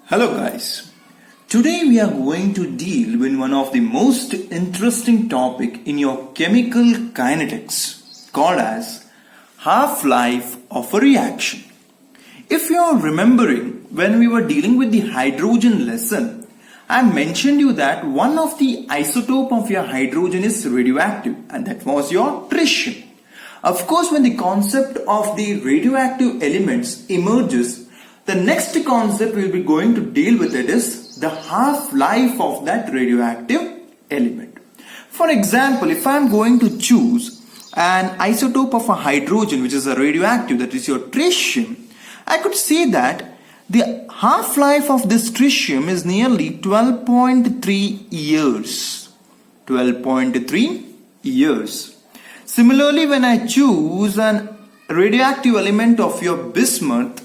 Hello guys, today we are going to deal with one of the most interesting topic in your chemical kinetics called as half-life of a reaction. If you are remembering when we were dealing with the hydrogen lesson, I mentioned you that one of the isotope of your hydrogen is radioactive and that was your tritium. Of course, when the concept of the radioactive elements emerges, the next concept we'll be going to deal with it is the half-life of that radioactive element. For example, if I'm going to choose an isotope of a hydrogen which is a radioactive, that is your tritium, I could say that the half-life of this tritium is nearly 12.3 years. 12.3 years. Similarly, when I choose an radioactive element of your bismuth,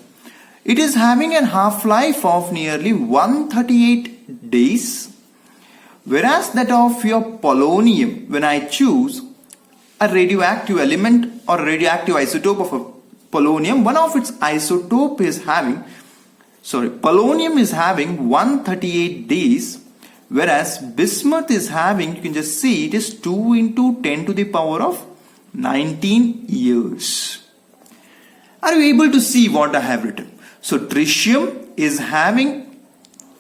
it is having a half-life of nearly 138 days, whereas that of your polonium, when I choose a radioactive element or a radioactive isotope of a polonium, one of its isotope is having, polonium is having 138 days, whereas bismuth is having, you can just see it is 2 into 10 to the power of 19 years. Are you able to see what I have written? So tritium is having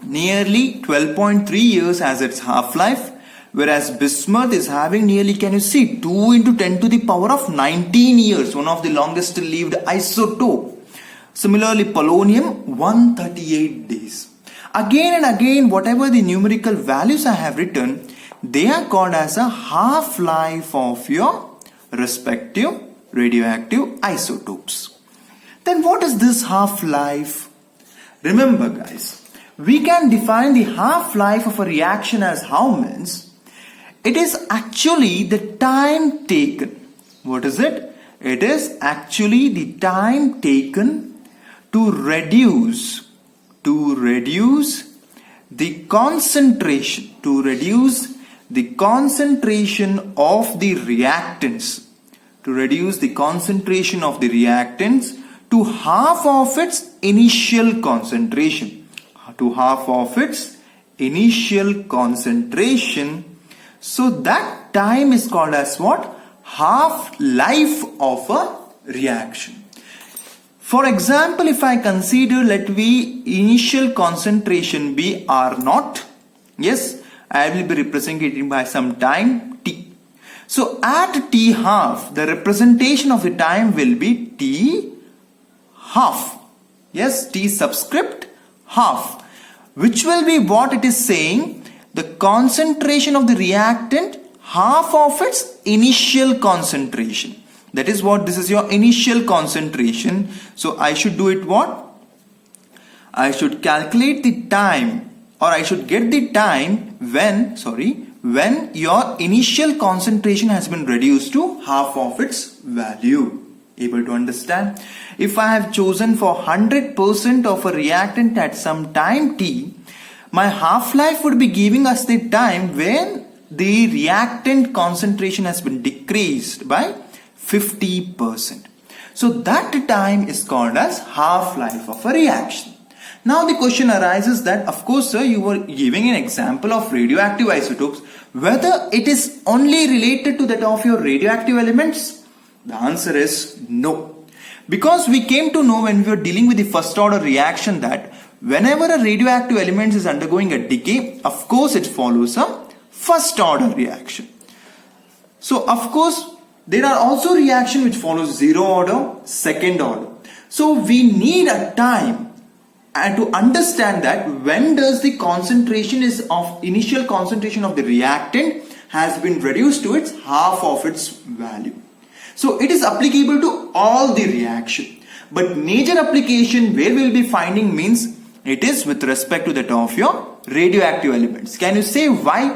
nearly 12.3 years as its half-life, whereas bismuth is having nearly, can you see, 2 into 10 to the power of 19 years, one of the longest lived isotope. Similarly, polonium, 138 days. Again and again, whatever the numerical values I have written, they are called as a half-life of your respective radioactive isotopes. Then what is this half-life? Remember guys, we can define the half-life of a reaction as how means it is actually the time taken. What is it? It is actually the time taken to reduce the concentration of the reactants, to half of its initial concentration, so that time is called as what? Half-life of a reaction. For example, if I consider, let V initial concentration be R0, yes, I will be representing it by some time T. So at T half, the representation of the time will be T half. Yes, T subscript half, which will be what it is saying, the concentration of the reactant, half of its initial concentration. That is what, this is your initial concentration. So I should do it what? I should calculate the time, or I should get the time when your initial concentration has been reduced to half of its value. Able to understand? If I have chosen for 100% of a reactant at some time t, my half-life would be giving us the time when the reactant concentration has been decreased by 50%. So that time is called as half-life of a reaction. Now the question arises that, of course sir, you were giving an example of radioactive isotopes, whether it is only related to that of your radioactive elements. The answer is no. Because we came to know when we were dealing with the first order reaction that whenever a radioactive element is undergoing a decay, of course it follows a first order reaction. So of course there are also reactions which follows zero order, second order. So we need a time and to understand that when does the concentration initial concentration of the reactant has been reduced to its half of its value. So it is applicable to all the reaction, but major application where we will be finding means it is with respect to that of your radioactive elements. Can you say why?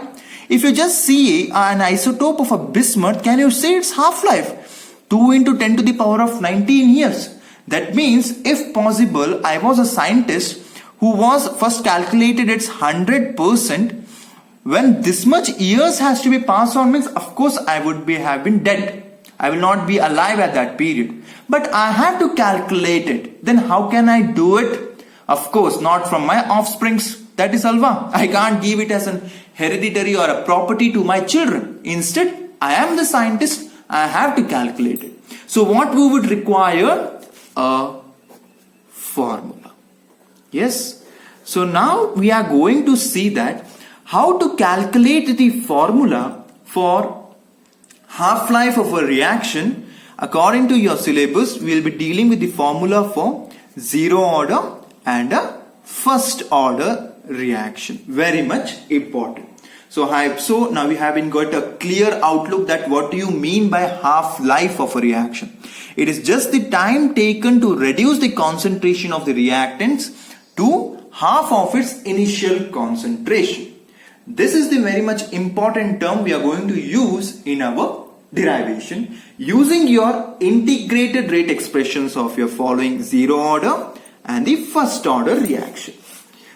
If you just see an isotope of a bismuth, can you say its half-life? 2 into 10 to the power of 19 years. That means if possible, I was a scientist who was first calculated its 100%. When this much years has to be passed on means, of course I would have been dead. I will not be alive at that period. But I have to calculate it. Then how can I do it? Of course, not from my offsprings. That is alva. I can't give it as an hereditary or a property to my children. Instead, I am the scientist. I have to calculate it. So what we would require? A formula. Yes. So now we are going to see that how to calculate the formula for half-life of a reaction. According to your syllabus, we will be dealing with the formula for zero order and a first order reaction. Very much important. So now we have got a clear outlook that what do you mean by half-life of a reaction. It is just the time taken to reduce the concentration of the reactants to half of its initial concentration. This is the very much important term we are going to use in our derivation using your integrated rate expressions of your following zero order and the first order reaction.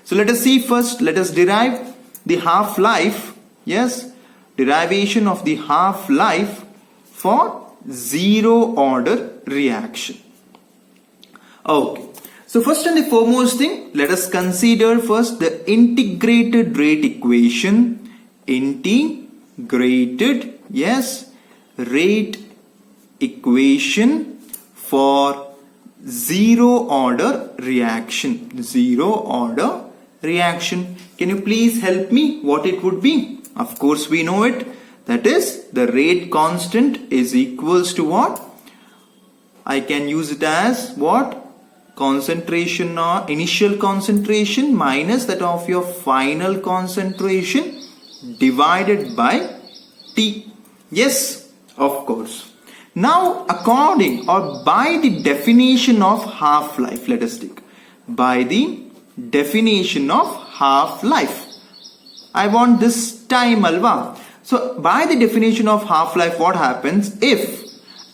So let us see first, let us derive the half-life, yes, derivation of the half-life for zero order reaction. Okay, so first and the foremost thing, let us consider first the integrated rate equation. Integrated, yes, rate equation for zero order reaction. Zero order reaction. Can you please help me what it would be? Of course we know it. That is the rate constant is equals to what? I can use it as what? Concentration or initial concentration minus that of your final concentration divided by T. Yes, of course. Now according or by the definition of half-life, let us take. By the definition of half-life. I want this time alva. So by the definition of half-life, what happens if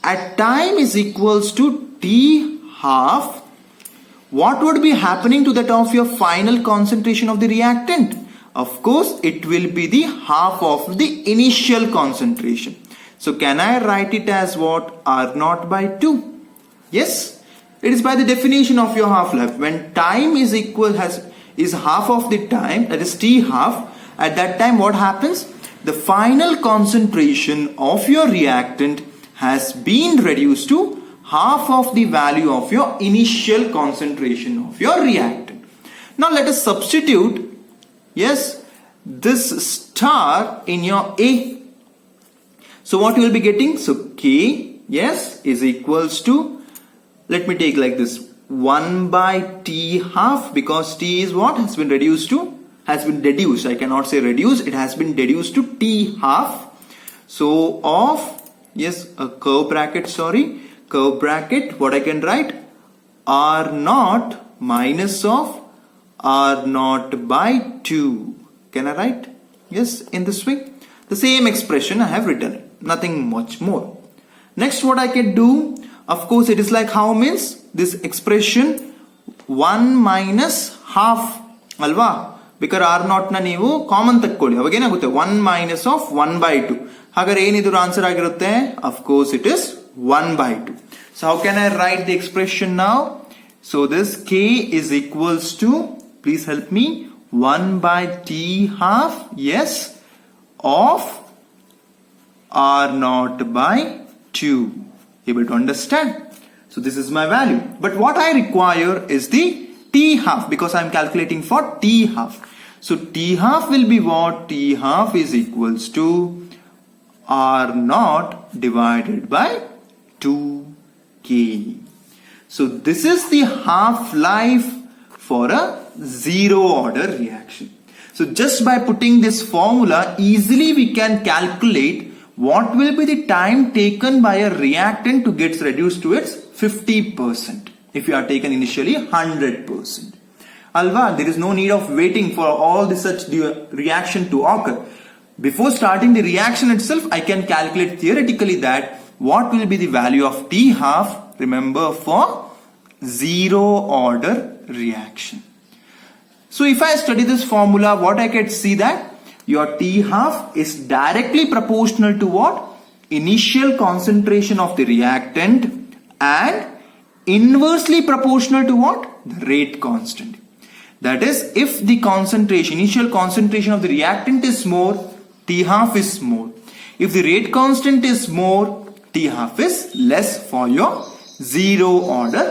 at time is equals to T half, what would be happening to that of your final concentration of the reactant? Of course, it will be the half of the initial concentration. So can I write it as what? R0 by 2. Yes, it is by the definition of your half-life. When time is equal is half of the time, that is T half, at that time what happens? The final concentration of your reactant has been reduced to half of the value of your initial concentration of your reactant. Now let us substitute, yes, this star in your A. So what you will be getting? So K, yes, is equals to, let me take like this, 1 by T half, because T is what? Has been reduced to, has been deduced. I cannot say reduced, it has been deduced to T half. So of, yes, a curve bracket, what I can write? R0 minus of R0 by 2. Can I write? Yes, in this way. The same expression I have written. Nothing much more. Next, what I can do, of course, it is like how means this expression 1 minus half alva. Because R0 na ನೀವು common ತಕ್ಕೊಳ್ಳಿ, ಅವಾಗ ಏನಾಗುತ್ತೆ 1 minus of 1 by 2. ಹಾಗಾದ್ರೆ ಏನಿದ್ರು answer ಆಗಿರುತ್ತೆ? Of course it is 1 by 2. So how can I write the expression now? So this K is equals to, please help me, 1 by T half, yes, of R0 by 2. Able to understand? So this is my value. But what I require is the T half, because I am calculating for T half. So T half will be what? T half is equals to R0 divided by 2K. So this is the half-life for a zero order reaction. So just by putting this formula, easily we can calculate what will be the time taken by a reactant to get reduced to its 50%. If you are taken initially 100%. Alva, there is no need of waiting for all this such reaction to occur. Before starting the reaction itself, I can calculate theoretically that what will be the value of T half, remember, for zero order reaction. So if I study this formula, what I can see that your T half is directly proportional to what? Initial concentration of the reactant and inversely proportional to what? The rate constant. That is, if the initial concentration of the reactant is more, T half is more. If the rate constant is more, T half is less for your zero order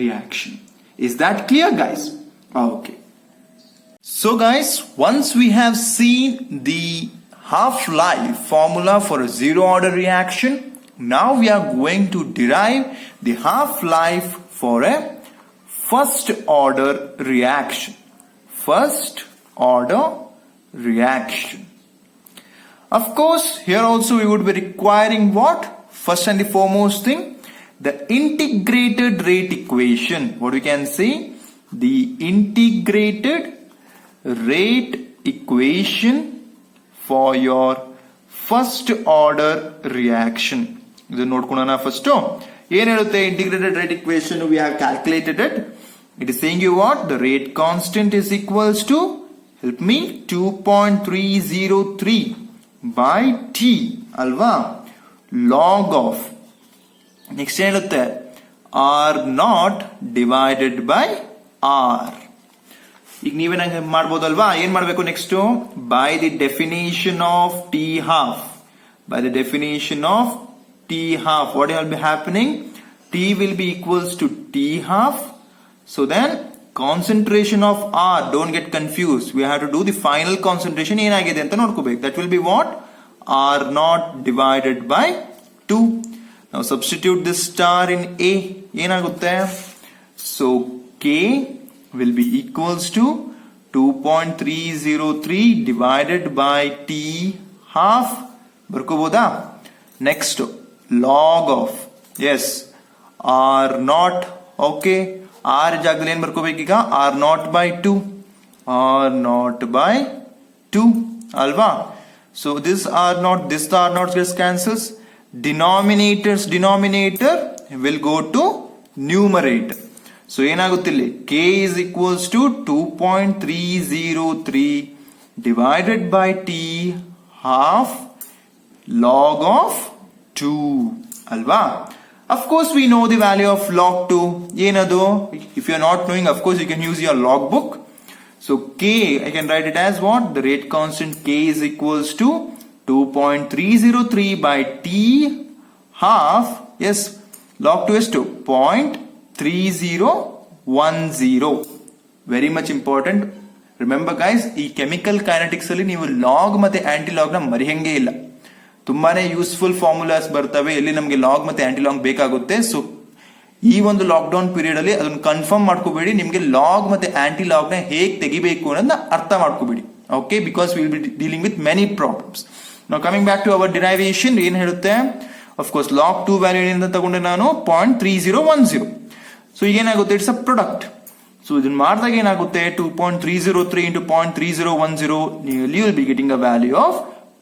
reaction. Is that clear, guys? Okay. So guys, once we have seen the half-life formula for a zero order reaction, now we are going to derive the half-life for a first order reaction. First order reaction. Of course, here also we would be requiring what? First and the foremost thing, the integrated rate equation. What we can say? The integrated rate equation for your first order reaction. This ನೋಡ್ಕೊಳ್ಳೋಣ first. ಏನು ಹೇಳುತ್ತೆ integrated rate equation? We have calculated it. It is saying you what? The rate constant is equals to, help me, 2.303 by T alva log of, next ಹೇಳುತ್ತೆ R naught divided by R. ಈಗ ನೀವೇನ ಮಾಡ್ಬೋದಲ್ವಾ? ಏನ್ ಮಾಡಬೇಕು next? By the definition of T half. By the definition of T half, what will be happening? T will be equals to T half. So then concentration of R, don't get confused. We have to do the final concentration ಏನಾಗಿದೆ ಅಂತ ನೋಡ್ಕೋಬೇಕು. That will be what? R naught divided by 2. Now substitute this star in A. ಏನಾಗುತ್ತೆ? So K will be equals to 2.303 divided by T half. ಬರ್ಕೋಬೋದಾ? Next, log of, yes, R naught. Okay, R ಜಾಗದಲ್ಲಿ ಏನ್ ಬರ್ಕೋಬೇಕೀಗ? R naught by 2. R naught by 2 ಅಲ್ವಾ? So this R naught gets cancels. Denominator will go to numerator. So ಏನಾಗುತ್ತಿಲ್ಲಿ? K is equals to 2.303 divided by T half log of 2 alva. Of course we know the value of log 2. Yenadu? If you are not knowing, of course you can use your log book. So K, I can write it as what? The rate constant K is equals to 2.303 by T half. Yes, log 2 is 2.3010. Very much important. Remember guys, ಈ chemical kinetics ಅಲ್ಲಿ ನೀವು log ಮತ್ತೆ anti-log ನ ಮರೆಯಂಗೆ ಇಲ್ಲ. ತುಂಬಾನೇ useful formulas ಬರ್ತವೆ ಎಲ್ಲಿ ನಮಗೆ ಲಾಗ್ ಮತ್ತೆ ಆಂಟಿ ಲಾಗ್ ಬೇಕಾಗುತ್ತೆ. ಸೊ ಈ ಒಂದು ಲಾಕ್ ಡೌನ್ ಪೀರಿಯಡ್ ಅಲ್ಲಿ ಅದನ್ನು ಕನ್ಫರ್ಮ್ ಮಾಡ್ಕೋಬೇಡಿ. ನಿಮಗೆ ಲಾಗ್ ಮತ್ತೆ ಆಂಟಿ ಲಾಗ್ ನ ಹೇಗೆ ತೆಗಿಬೇಕು ಅನ್ನೋದನ್ನ ಅರ್ಥ ಮಾಡ್ಕೋಬೇಡಿ. Okay, because will be dealing with many problems. ನಾವು coming back to our derivation, ಏನ್ ಹೇಳುತ್ತೆ? ಆಫ್ ಕೋರ್ಸ್ ಲಾಗ್ 2 ವ್ಯಾಲ್ಯೂ ಏನಿಂದ ತಗೊಂಡೆ ನಾನು 0.3010. ಸೊ ಈಗ ಏನಾಗುತ್ತೆ? It's a product. ಸೊ ಇದನ್ನ ಮಾಡಿದಾಗ ಏನಾಗುತ್ತೆ? 2.303 into 0.3010, you will be getting a value of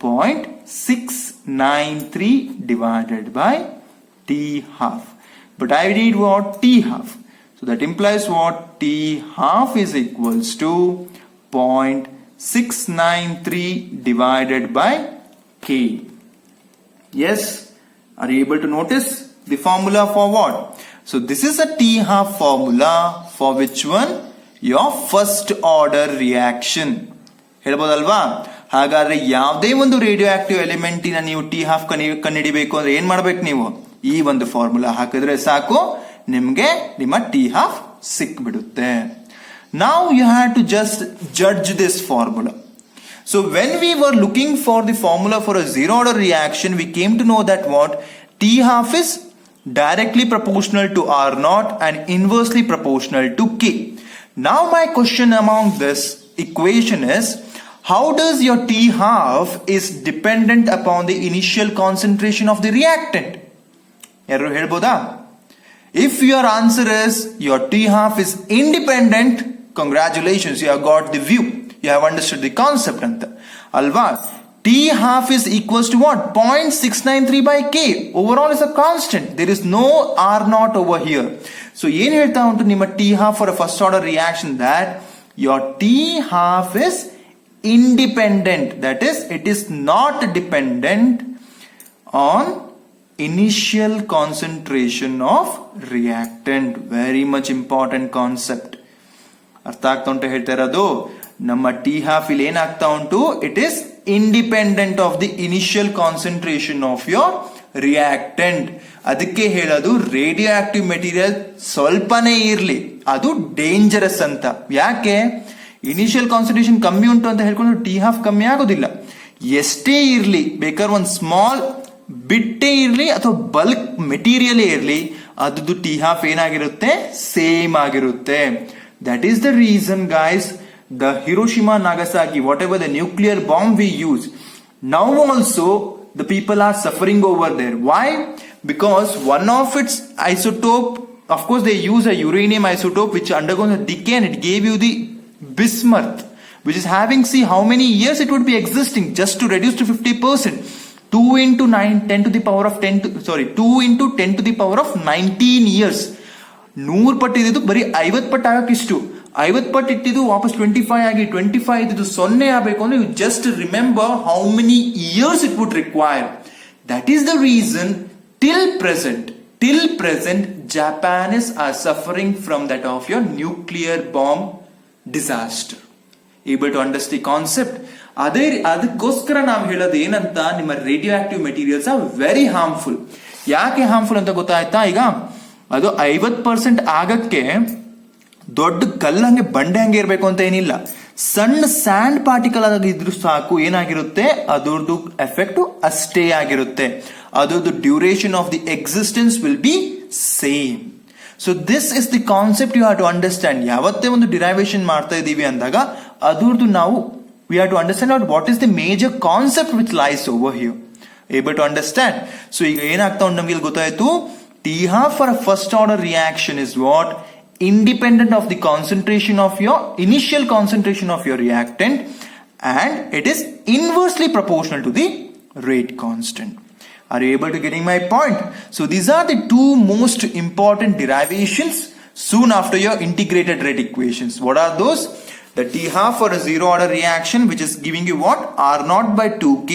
0.693 divided by T half. But I need what? T half. So that implies what? T half is equals to 0.693 divided by K. Yes? Are you able to notice the formula for what? So this is a T half formula for which one? Your first order reaction. ಹೇಳ್ಬೋದಲ್ವಾ? ಹಾಗಾದ್ರೆ ಯಾವುದೇ ಒಂದು radio active ಎಲಿಮೆಂಟಿನ ನೀವು T half ಕಂಡುಹಿಡಿಬೇಕು ಅಂದ್ರೆ ಏನ್ ಮಾಡ್ಬೇಕು? ನೀವು ಈ ಒಂದು ಫಾರ್ಮುಲಾ ಹಾಕಿದ್ರೆ ಸಾಕು, ನಿಮ್ಗೆ ನಿಮ್ಮ ಟಿ ಹಾಫ್ ಸಿಕ್ಬಿಡುತ್ತೆ. Now you have to just judge this formula. So when we were looking for the formula for a zero order reaction, we came to know that what? T half is directly proportional to R naught and inversely proportional to K. Now my question among this equation is, how does your T half is dependent upon the initial concentration of the reactant? Error helboda? If your answer is your T half is independent, congratulations, you have got the view. You have understood the concept anta. Alva? T half is equals to what? 0.693 by K. Overall is a constant. There is no R naught over here. So yen helta untu nimma T half for a first order reaction that your T half is independent. That is, it is not dependent on initial concentration of reactant. Very much important concept. ಅರ್ಥ ಆಗ್ತಾ ಉಂಟು ಹೇಳ್ತಾ ಇರೋದು? ನಮ್ಮ T half ಇಲ್ಲಿ ಏನಾಗ್ತಾ ಉಂಟು, it is independent of the initial concentration of your reactant. ಅದಕ್ಕೆ ಹೇಳೋದು ರೇಡಿಯೋ ಆಕ್ಟಿವ್ ಮೆಟೀರಿಯಲ್ ಸ್ವಲ್ಪನೇ ಇರ್ಲಿ ಅದು ಡೇಂಜರಸ್ ಅಂತ. ಯಾಕೆ? ಇನಿಷಿಯಲ್ ಕಾನ್ಸಂಟ್ರೇಷನ್ ಕಮ್ಮಿ ಉಂಟು ಅಂತ ಹೇಳ್ಕೊಂಡು ಟಿ ಹಾಫ್ ಕಮ್ಮಿ ಆಗೋದಿಲ್ಲ. ಎಷ್ಟೇ ಇರ್ಲಿ, ಬೇಕಾದ್ರೆ ಒಂದು ಸ್ಮಾಲ್ ಬಿಟ್ಟೇ ಇರ್ಲಿ ಅಥವಾ ಬಲ್ಕ್ ಮೆಟೀರಿಯಲ್ ಇರ್ಲಿ, ಅದು ಟಿ ಹಾಫ್ ಏನಾಗಿರುತ್ತೆ, ಸೇಮ್ ಆಗಿರುತ್ತೆ. That is the reason guys, the Hiroshima Nagasaki, whatever the nuclear bomb we use, now also the people are suffering over there. Why? Because one of its isotope, of course they use a uranium isotope which undergoes a decay and it gave you the bismuth, which is having, see how many years it would be existing, just to reduce to 50%. 2 into 9 10 to the power of 10 to, sorry 2 into 10 to the power of 19 years. 100 ಪಟ್ಟು ಇದ್ದು ಬರೀ 50 ಪಟ್ಟು ಆಗಕ್ಕಿಷ್ಟು. 50 ಪಟ್ಟು ಇಟ್ಟಿದ್ದು ವಾಪಸ್ 25 ಆಗಿ 25 ಇದ್ದು 0 ಆಗಬೇಕು ಅಂದ್ರೆ you just remember how many years it would require. That is the reason till present Japanese are suffering from that of your nuclear bomb disaster. Able to understand the concept? ಅದಕ್ಕೋಸ್ಕರ ನಾವು ಹೇಳೋದು ಏನಂತ, ನಿಮ್ಮ radio active materials are very harmful. ಯಾಕೆ harmful ಅಂತ ಗೊತ್ತಾಯ್ತಾ? ಈಗ ಅದು 50% ಆಗಕ್ಕೆ ದೊಡ್ಡ ಕಲ್ಲಂಗೆ ಬಂಡೆ ಹಂಗೆ ಇರಬೇಕು ಅಂತ ಏನಿಲ್ಲ. ಸಣ್ಣ ಸ್ಯಾಂಡ್ ಪಾರ್ಟಿಕಲ್ ಆಗಿದ್ರು ಸಾಕು, ಏನಾಗಿರುತ್ತೆ ಅದರದ್ದು ಎಫೆಕ್ಟ್ ಅಷ್ಟೇ ಆಗಿರುತ್ತೆ. ಅದರದ್ದು duration of the existence will be same. So this is the concept you have to understand. ಯಾವತ್ತೇ ಒಂದು ಡಿರೈವೇಶನ್ ಮಾಡ್ತಾ ಇದೀವಿ ಅಂದಾಗ ಅದರದ್ದು ನಾವು we have to understand out what is the major concept which lies over here. Able to understand? So ಈಗ ಏನಾಗ್ತಾ ಉಂಟು ನಮಗೆ ಇಲ್ಲಿ ಗೊತ್ತಾಯ್ತು, T half for a first order reaction is what, independent of the concentration of your initial concentration of your reactant, and it is inversely proportional to the rate constant. Are you able to getting my point? So these are the two most important derivations soon after your integrated rate equations. What are those? The T half for a zero order reaction, which is giving you what? R naught by 2K,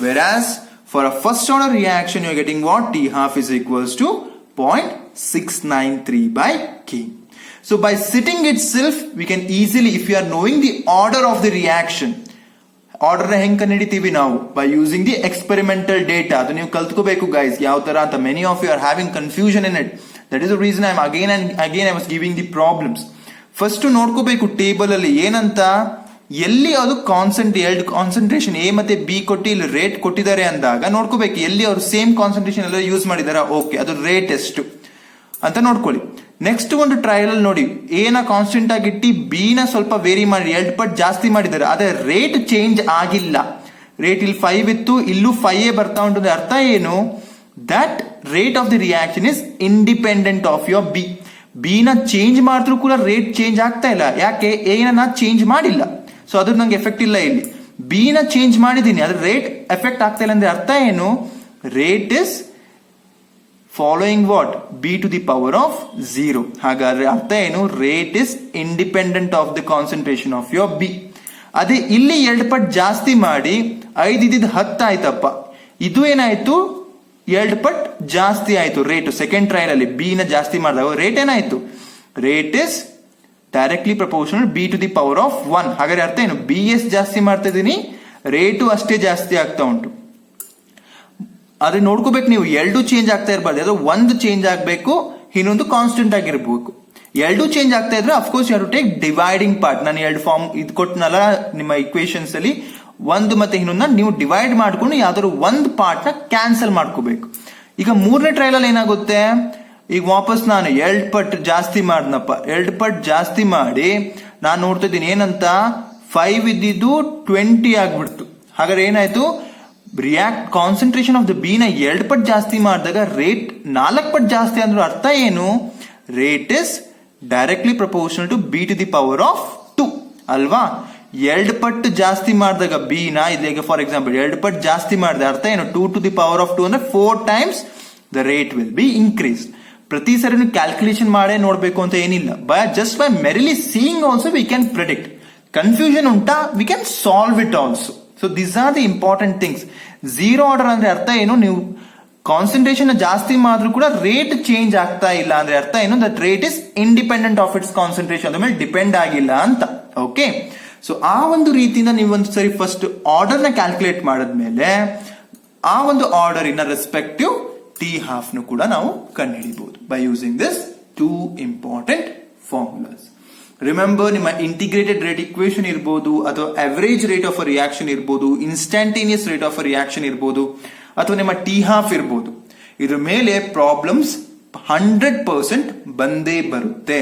whereas for a first order reaction you are getting what? T half is equals to 0.693 by K. So by sitting itself, we can easily, if you are knowing the order of the reaction, order ಹೆಂಗ್ ಕಂಡುಹಿಡಿತೀವಿ ನಾವು, by using the experimental data. ಅದು ನೀವು ಕಲ್ತ್ಕೋಬೇಕು guys, ಯಾವ ತರ ಅಂತ. Many of you are having confusion in it. That is the reason I am again I was giving the problems. First ನೋಡ್ಕೋಬೇಕು table ಅಲ್ಲಿ ಏನಂತ, ಎಲ್ಲಿ ಅದು ಎರಡು ಕಾನ್ಸಂಟ್ರೇಷನ್ ಎ ಮತ್ತೆ ಬಿ ಕೊಟ್ಟು ಇಲ್ಲಿ ರೇಟ್ ಕೊಟ್ಟಿದ್ದಾರೆ ಅಂದಾಗ ನೋಡ್ಕೋಬೇಕು ಎಲ್ಲಿ ಅವರು ಸೇಮ್ ಕಾನ್ಸಂಟ್ರೇಷನ್ ಎಲ್ಲ ಯೂಸ್ ಮಾಡಿದಾರ, ಓಕೆ ಅದು ರೇಟ್ ಎಷ್ಟು ಅಂತ ನೋಡ್ಕೊಳ್ಳಿ. ನೆಕ್ಸ್ಟ್ ಒಂದು ಟ್ರಯಲ್ ಅಲ್ಲಿ ನೋಡಿ, ಎನ ಕಾನ್ಸ್ಟೆಂಟ್ ಆಗಿಟ್ಟು ಬಿ ನ ಸ್ವಲ್ಪ ವೇರಿ ಮಾಡಿ 2 ಪಟ್ಟು ಜಾಸ್ತಿ ಮಾಡಿದ್ದಾರೆ, ಆದ್ರೆ ರೇಟ್ ಚೇಂಜ್ ಆಗಿಲ್ಲ. ರೇಟ್ ಇಲ್ಲಿ 5 ಇತ್ತು, ಇಲ್ಲೂ 5 ಬರ್ತಾ ಉಂಟು. ಅರ್ಥ ಏನು? That rate of the reaction is independent of your B. B ನ ಚೇಂಜ್ ಮಾಡಿದ್ರು ಕೂಡ ರೇಟ್ ಚೇಂಜ್ ಆಗ್ತಾ ಇಲ್ಲ. ಯಾಕೆ? ಎ ನ ಚೇಂಜ್ ಮಾಡಿಲ್ಲ, ಸೊ ಅದ್ರ ನಂಗೆ ಎಫೆಕ್ಟ್ ಇಲ್ಲ. ಇಲ್ಲಿ ಬಿ ನ ಚೇಂಜ್ ಮಾಡಿದೀನಿ, ಅದ್ರ ರೇಟ್ ಎಫೆಕ್ಟ್ ಆಗ್ತಾ ಇಲ್ಲ ಅಂದ್ರೆ ಅರ್ಥ ಏನು? Rate is following what? B to the power of 0. ಹಾಗಾದ್ರೆ ಅರ್ಥ ಏನು? Rate is independent of the concentration of your B. ಅದೇ ಇಲ್ಲಿ 2 ಪಟ್ಟು ಜಾಸ್ತಿ ಮಾಡಿ 5 ಇದ್ದಿದ್ದು 10 ಆಯ್ತಪ್ಪ, ಇದು ಏನಾಯ್ತು 2 ಪಟ್ಟು ಜಾಸ್ತಿ ಆಯ್ತು ರೇಟ್. ಸೆಕೆಂಡ್ ಟ್ರಯಲ್ ಅಲ್ಲಿ ಬಿ ನ ಜಾಸ್ತಿ ಮಾಡಿದಾಗ ರೇಟ್ ಏನಾಯ್ತು? Rate is directly proportional B to the power of 1. ಹಾಗಾದ್ರೆ ಅರ್ಥ ಏನು? ಬಿ ಎಸ್ ಜಾಸ್ತಿ ಮಾಡ್ತಾ ಇದೀನಿ, ರೇಟು ಅಷ್ಟೇ ಜಾಸ್ತಿ ಆಗ್ತಾ ಉಂಟು. ಆದ್ರೆ ನೋಡ್ಕೋಬೇಕು ನೀವು, 2 ಚೇಂಜ್ ಆಗ್ತಾ ಇರಬಾರ್ದು, ಅದು 1 ಚೇಂಜ್ ಆಗ್ಬೇಕು, ಇನ್ನೊಂದು ಕಾನ್ಸ್ಟೆಂಟ್ ಆಗಿರ್ಬೇಕು. 2 ಚೇಂಜ್ ಆಗ್ತಾ ಇದ್ರೆ of course you have to take dividing part. ನಾನು 2 ಫಾರ್ಮ್ ಇದು ಕೊಟ್ಟನಲ್ಲ ನಿಮ್ಮ ಇಕ್ವೇಶನ್ಸ್ ಅಲ್ಲಿ, 1 ಮತ್ತೆ ಇನ್ನೊಂದನ್ನ ನೀವು ಡಿವೈಡ್ ಮಾಡ್ಕೊಂಡು ಯಾವ್ದಾದ್ರು 1 ಪಾರ್ಟ್ ನ ಕ್ಯಾನ್ಸಲ್ ಮಾಡ್ಕೋಬೇಕು. ಈಗ 3ನೇ ಟ್ರಯಲ್ ಅಲ್ಲಿ ಏನಾಗುತ್ತೆ, ಈಗ ವಾಪಸ್ ನಾನು 2 ಪಟ್ಟು ಜಾಸ್ತಿ ಮಾಡ್ನಪ್ಪ, 2 ಪಟ್ಟು ಜಾಸ್ತಿ ಮಾಡಿ ನಾನು ನೋಡ್ತಾ ಇದ್ದೀನಿ ಏನಂತ, 5 ಇದ್ದಿದ್ದು 20 ಆಗ್ಬಿಡ್ತು. ಹಾಗಾದ್ರೆ ಏನಾಯ್ತು? ಕಾನ್ಸಂಟ್ರೇಷನ್ ಆಫ್ ದ ಬಿ ನ 2 ಪಟ್ಟು ಜಾಸ್ತಿ ಮಾಡಿದಾಗ ರೇಟ್ 4 ಪಟ್ಟು ಜಾಸ್ತಿ ಅಂದ್ರೂ ಅರ್ಥ ಏನು? Rate is directly proportional to B to the power of 2 ಅಲ್ವಾ? 2 ಪಟ್ಟು ಜಾಸ್ತಿ ಮಾಡಿದಾಗ ಬಿ ನ, ಈಗ ಫಾರ್ ಎಕ್ಸಾಂಪಲ್ 2 ಪಟ್ಟು ಜಾಸ್ತಿ ಮಾಡಿದ ಅರ್ಥ ಏನು? 2 ಟು ದಿ ಪವರ್ ಆಫ್ 2 ಅಂದ್ರೆ 4 times the rate will be increase. ಪ್ರತಿ ಸರಿ ಕ್ಯಾಲ್ಕುಲೇಷನ್ ಮಾಡೇ ನೋಡ್ಬೇಕು ಅಂತ ಏನಿಲ್ಲ, just by merely seeing also we can predict. Confusion ಉಂಟಾ? We can solve it also. So these are the important things. 0 order ಅಂದ್ರೆ ಅರ್ಥ ಏನು? ನೀವು ಕಾನ್ಸಂಟ್ರೇಷನ್ ಜಾಸ್ತಿ ಮಾಡಿದ್ರು ಕೂಡ ರೇಟ್ ಚೇಂಜ್ ಆಗ್ತಾ ಇಲ್ಲ ಅಂದ್ರೆ ಅರ್ಥ ಏನು, that rate is independent of it's concentration, ಅದ್ರ ಮೇಲೆ ಡಿಪೆಂಡ್ ಆಗಿಲ್ಲ ಅಂತ. ಓಕೆ, ಸೊ ಆ ಒಂದು ರೀತಿಯಿಂದ ನೀವು ಒಂದು ಸರಿ ಫಸ್ಟ್ ಆರ್ಡರ್ ನ ಕ್ಯಾಲ್ಕುಲೇಟ್ ಮಾಡಿದ್ಮೇಲೆ ಆ ಒಂದು ಆರ್ಡರ್ ಇನ ರೆಸ್ಪೆಕ್ಟಿವ್ T12 ನು ಕೂಡ ನಾವು ಕಂಡುಹಿಡಿಯಬಹುದು by using this two important formulas. Remember, ನಿಮ್ಮ ಇಂಟಿಗ್ರೇಟೆಡ್ ರೇಟ್ ಇಕ್ವೇಶನ್ ಇರ್ಬೋದು, ಅಥವಾ average rate of a reaction ಇರ್ಬೋದು, instantaneous rate of a reaction ಇರ್ಬೋದು, ಅಥವಾ ನಿಮ್ಮ T12 ಇರ್ಬೋದು, ಇದ್ರ ಮೇಲೆ ಪ್ರಾಬ್ಲಮ್ಸ್ 100% ಬಂದೇ ಬರುತ್ತೆ.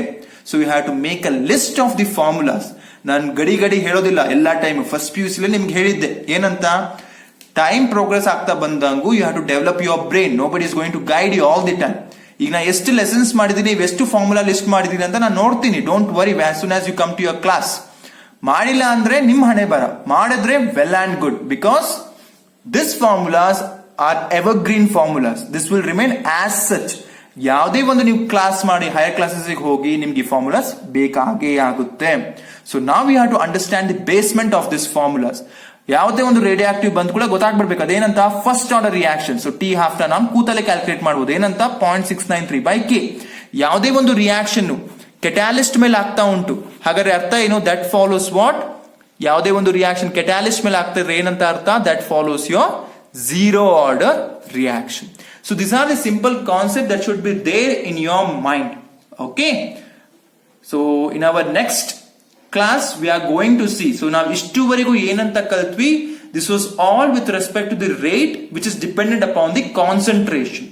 So you have to make a list of the formulas. ನಾನು ಗಡಿ ಹೇಳೋದಿಲ್ಲ ಎಲ್ಲ ಟೈಮ್. ಫಸ್ಟ್ PUC ನಿಮ್ಗೆ ಹೇಳಿದ್ದೆ ಏನಂತ, ಟೈಮ್ ಪ್ರೋಗ್ರೆಸ್ ಆಗ್ತಾ ಬಂದಂಗೂ you have to develop your brain. Nobody is going to guide you all the time. ಈಗ ನಾ ಎಷ್ಟು ಲೆಸನ್ಸ್ ಮಾಡಿದೀನಿ, ಎಷ್ಟು ಫಾರ್ಮುಲಾ ಲಿಸ್ಟ್ ಮಾಡಿದೀನಿ ಅಂತ ನಾನು ನೋಡ್ತೀನಿ. Don't worry, as soon as you come to your class. ಮಾಡಿಲ್ಲ ಅಂದ್ರೆ ನಿಮ್ ಹಣೆ ಬರ, ಮಾಡಿದ್ರೆ well and good, because this formulas are evergreen formulas. This will remain as such. ಯಾವುದೇ ಒಂದು ನೀವು ಕ್ಲಾಸ್ ಮಾಡಿ ಹೈಯರ್ ಕ್ಲಾಸಸ್ ಹೋಗಿ ನಿಮ್ಗೆ ಈ ಫಾರ್ಮುಲಾಸ್ ಬೇಕಾಗೇ ಆಗುತ್ತೆ. ಸೊ ನಾವ್ you have to understand the basement of this formulas. ಯಾವುದೇ ಒಂದು ರೇಡಿಯೋ ಆಕ್ಟಿವ್ ಬಂದ್ ಕೂಡ ಗೊತ್ತಾಗ್ಬಿಡ್ಬೇಕು ಅದೇನಂತ, first order reaction. So T12 ನಾವು ಕೂತಲ್ಲೇ ಕ್ಯಾಲ್ಕುಲೇಟ್ ಮಾಡಬಹುದು. ಏನಂತ, 0.693/K. ಯಾವುದೇ ಒಂದು ರಿಯಾಕ್ಷನ್ ಕೆಟಾಲಿಸ್ಟ್ ಮೇಲೆ ಆಗ್ತಾ ಉಂಟು, ಹಾಗಾದ್ರೆ ಅರ್ಥ ಏನು, ದಟ್ ಫಾಲೋಸ್ ವಾಟ್, ಯಾವುದೇ ಒಂದು ರಿಯಾಕ್ಷನ್ ಕೆಟಾಲಿಸ್ಟ್ ಮೇಲೆ ಆಗ್ತಾ ಇದ್ರೆ ಏನಂತ ಅರ್ಥ, that follows your zero order reaction. So these are the simple concepts that should be there in your mind. Okay, so in our next class we are going to see, so now ishtuvareಗೂ ಏನಂತ ಕಲ್ತ್ವಿ, this was all with respect to the rate which is dependent upon the concentration.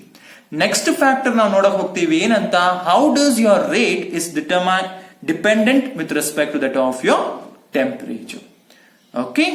Next factor ನಾವು ನೋಡಕ್ ಹೋಗ್ತೀವಿ ಏನಂತ, how does your rate is determined dependent with respect to that of your temperature. Okay.